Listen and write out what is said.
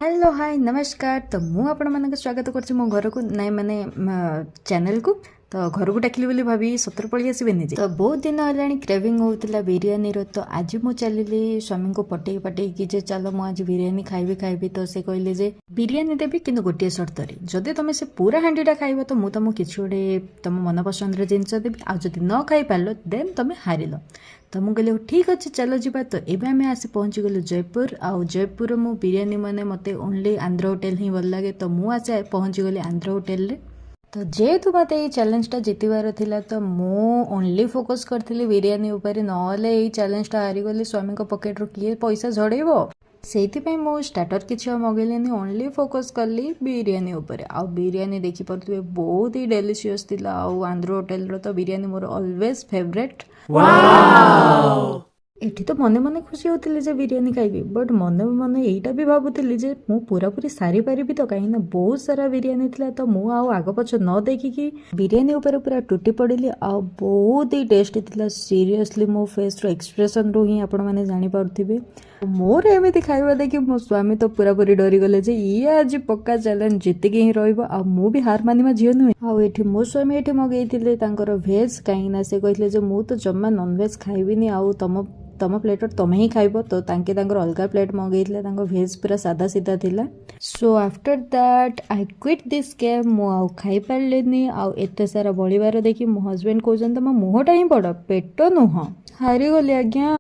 Hello hi नमस्कार। तो मु आपण मानक स्वागत करछि मो घर को नाइ माने चैनल को। तो घर को डाकिली बोली भाभी सतर पळी आसीबेनी जे। तो बहुत दिन हलाणी क्रेविंग होउतला बिरयानी रो। तो आज मु चलिली स्वामी को पटेई पटेई कि जे चलो मु आज बिरयानी खाइबी। तो से कहले जे बिरयानी देबी किंतु गोटे शर्त रे, जदि तमे से पूरा हांडीटा खाइबो तो मु तमु किछि गोटे तम मन पसंद रे जिंस देबी, आ जदि न खाइ पालो देन तमे हारिलो। तो मुझे कहले ठीक अच्छे चलो जी। तो एवं आम आसी पहुँची गलु जयपुर। आउ जयपुर मु बिरयानी मैंने मत ओनली आंध्र होटेल ही भल लगे। तो मुझे पहुँची गली आंध्र होटेल रे। तो जेहेतु मत ये चैलेंजटा जितबार थिला तो मु ओनली फोकस करथिली बिरयानी ऊपर, नले ये चैलेंजटा हारीगली स्वामी को पॉकेट रो किए पैसा झड़ेबो। से मु स्टार्टर किसी मगेलिनी, ओनली फोकस कली बिरयानी ऊपर। आउ बिरयानी देखी पारे बहुत ही डेलीशियस थिला। आउ आंध्र होटेल रो तो बिरयानी मोर ऑलवेज फेवरेट। एठी तो मने मने खुशी होती जे बिरयानी खाइबी, बट मने मने एटा भी भाबुतिली जे मु पूरा पूरी सारी पारिबी तो, कहीं ना बहुत सारा बिरयानी थिला। तो मु आउ आग पछ न देखिकी बिरयानी ऊपर पूरा टूटी पड़िली। आउ बहुत ही टेस्टी थिला। सीरियसली मो फेस रो एक्सप्रेशन रो ही आपण माने जानि पारुथिबे। मोर एमिति खाइबा देखि मो स्वामी तो पूरा पूरी डरी गले जे ये आज पक्का चैलेंज जीतिकी ही रहइबो। आ मु भी हार मानिमा झियो नुहे। आउ एठी मो स्वामी एठी मगेइथिले तांकर भेज, कहीं ना से कहिथिले जे मु तो जम्मा नॉन वेज खाइबिनी, आउ तम प्लेट तमें ही खाइब। तो तांके अलगा प्लेट मंगेइथिले, तांको भेज पूरा सादा सीधा थिला। So after that I quit this game. मु आउ खाइ पारलेनी। आउ एते सारा बळिबार देखि मो हस्बैंड कहउछन तम मुहटा ही बड़ पेट नुह, हारी गली आज्ञा।